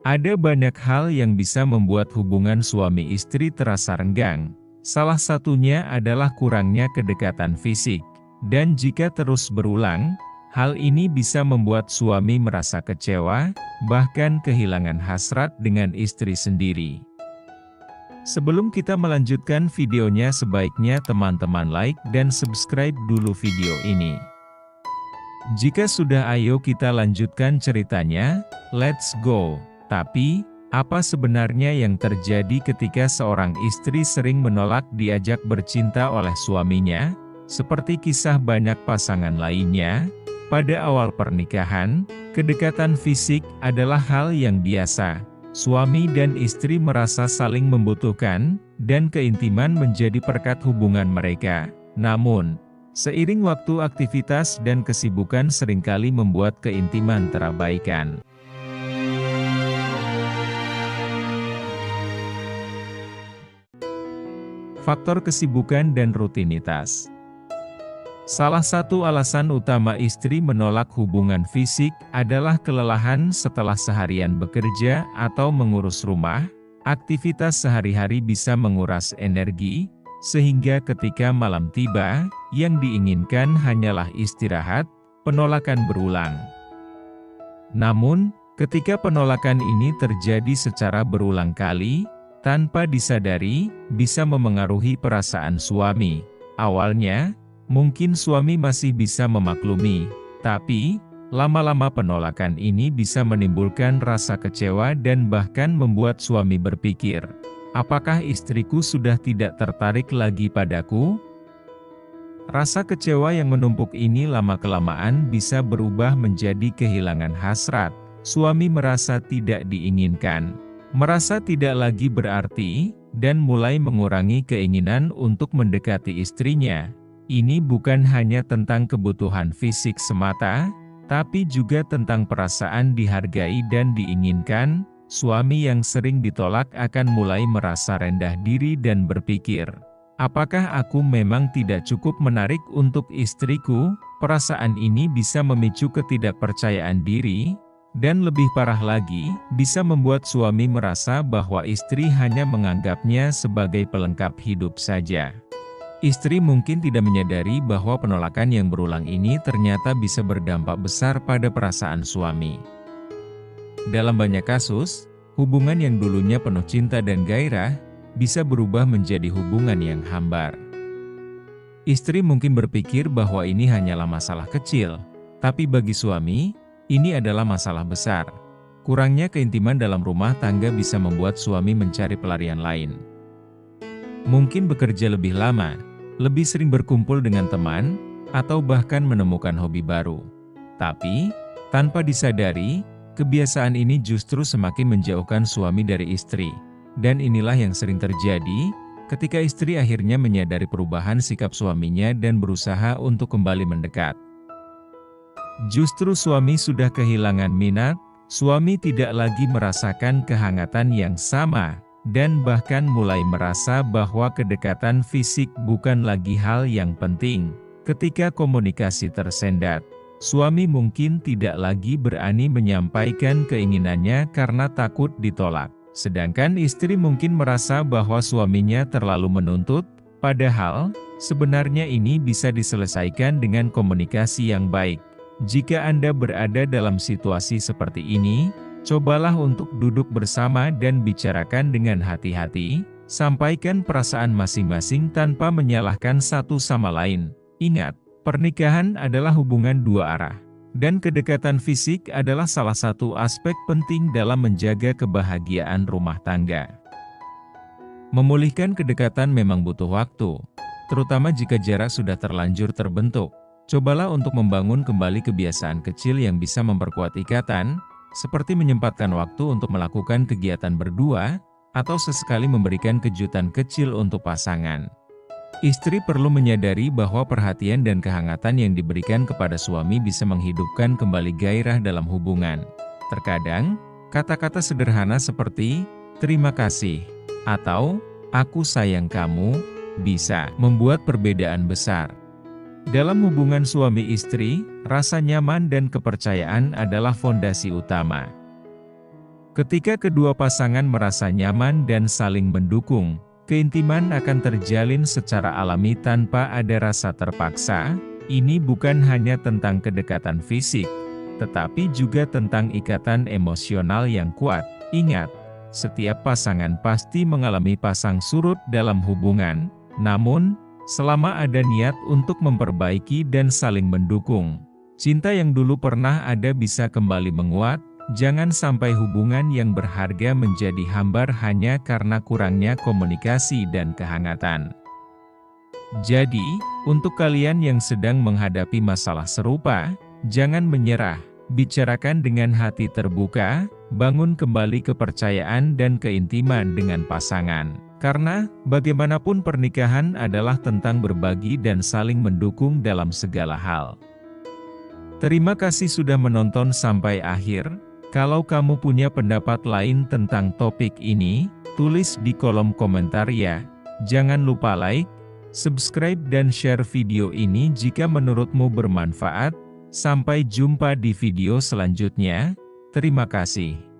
Ada banyak hal yang bisa membuat hubungan suami istri terasa renggang. Salah satunya adalah kurangnya kedekatan fisik. Dan jika terus berulang, hal ini bisa membuat suami merasa kecewa, bahkan kehilangan hasrat dengan istri sendiri. Sebelum kita melanjutkan videonya, sebaiknya teman-teman like dan subscribe dulu video ini. Jika sudah, ayo kita lanjutkan ceritanya, let's go. Tapi, apa sebenarnya yang terjadi ketika seorang istri sering menolak diajak bercinta oleh suaminya? Seperti kisah banyak pasangan lainnya, pada awal pernikahan, kedekatan fisik adalah hal yang biasa. Suami dan istri merasa saling membutuhkan, dan keintiman menjadi perekat hubungan mereka. Namun, seiring waktu, aktivitas dan kesibukan seringkali membuat keintiman terabaikan. Faktor kesibukan dan rutinitas. Salah satu alasan utama istri menolak hubungan fisik adalah kelelahan setelah seharian bekerja atau mengurus rumah. Aktivitas sehari-hari bisa menguras energi, sehingga ketika malam tiba, yang diinginkan hanyalah istirahat. Penolakan berulang. Namun, ketika penolakan ini terjadi secara berulang kali, tanpa disadari, bisa memengaruhi perasaan suami. Awalnya, mungkin suami masih bisa memaklumi, tapi lama-lama penolakan ini bisa menimbulkan rasa kecewa dan bahkan membuat suami berpikir, apakah istriku sudah tidak tertarik lagi padaku? Rasa kecewa yang menumpuk ini lama-kelamaan bisa berubah menjadi kehilangan hasrat. Suami merasa tidak diinginkan, merasa tidak lagi berarti, dan mulai mengurangi keinginan untuk mendekati istrinya. Ini bukan hanya tentang kebutuhan fisik semata, tapi juga tentang perasaan dihargai dan diinginkan. Suami yang sering ditolak akan mulai merasa rendah diri dan berpikir, apakah aku memang tidak cukup menarik untuk istriku? Perasaan ini bisa memicu ketidakpercayaan diri, dan lebih parah lagi, bisa membuat suami merasa bahwa istri hanya menganggapnya sebagai pelengkap hidup saja. Istri mungkin tidak menyadari bahwa penolakan yang berulang ini ternyata bisa berdampak besar pada perasaan suami. Dalam banyak kasus, hubungan yang dulunya penuh cinta dan gairah, bisa berubah menjadi hubungan yang hambar. Istri mungkin berpikir bahwa ini hanyalah masalah kecil, tapi bagi suami, ini adalah masalah besar. Kurangnya keintiman dalam rumah tangga bisa membuat suami mencari pelarian lain. Mungkin bekerja lebih lama, lebih sering berkumpul dengan teman, atau bahkan menemukan hobi baru. Tapi, tanpa disadari, kebiasaan ini justru semakin menjauhkan suami dari istri. Dan inilah yang sering terjadi, ketika istri akhirnya menyadari perubahan sikap suaminya dan berusaha untuk kembali mendekat. Justru suami sudah kehilangan minat, suami tidak lagi merasakan kehangatan yang sama, dan bahkan mulai merasa bahwa kedekatan fisik bukan lagi hal yang penting. Ketika komunikasi tersendat, suami mungkin tidak lagi berani menyampaikan keinginannya karena takut ditolak. Sedangkan istri mungkin merasa bahwa suaminya terlalu menuntut, padahal sebenarnya ini bisa diselesaikan dengan komunikasi yang baik. Jika Anda berada dalam situasi seperti ini, cobalah untuk duduk bersama dan bicarakan dengan hati-hati, sampaikan perasaan masing-masing tanpa menyalahkan satu sama lain. Ingat, pernikahan adalah hubungan dua arah, dan kedekatan fisik adalah salah satu aspek penting dalam menjaga kebahagiaan rumah tangga. Memulihkan kedekatan memang butuh waktu, terutama jika jarak sudah terlanjur terbentuk. Cobalah untuk membangun kembali kebiasaan kecil yang bisa memperkuat ikatan, seperti menyempatkan waktu untuk melakukan kegiatan berdua, atau sesekali memberikan kejutan kecil untuk pasangan. Istri perlu menyadari bahwa perhatian dan kehangatan yang diberikan kepada suami bisa menghidupkan kembali gairah dalam hubungan. Terkadang, kata-kata sederhana seperti, "Terima kasih," atau, "Aku sayang kamu," bisa membuat perbedaan besar. Dalam hubungan suami istri, rasa nyaman dan kepercayaan adalah fondasi utama. Ketika kedua pasangan merasa nyaman dan saling mendukung, keintiman akan terjalin secara alami tanpa ada rasa terpaksa. Ini bukan hanya tentang kedekatan fisik, tetapi juga tentang ikatan emosional yang kuat. Ingat, setiap pasangan pasti mengalami pasang surut dalam hubungan, namun, selama ada niat untuk memperbaiki dan saling mendukung, cinta yang dulu pernah ada bisa kembali menguat. Jangan sampai hubungan yang berharga menjadi hambar hanya karena kurangnya komunikasi dan kehangatan. Jadi, untuk kalian yang sedang menghadapi masalah serupa, jangan menyerah, bicarakan dengan hati terbuka, bangun kembali kepercayaan dan keintiman dengan pasangan. Karena, bagaimanapun pernikahan adalah tentang berbagi dan saling mendukung dalam segala hal. Terima kasih sudah menonton sampai akhir. Kalau kamu punya pendapat lain tentang topik ini, tulis di kolom komentar ya. Jangan lupa like, subscribe dan share video ini jika menurutmu bermanfaat. Sampai jumpa di video selanjutnya. Terima kasih.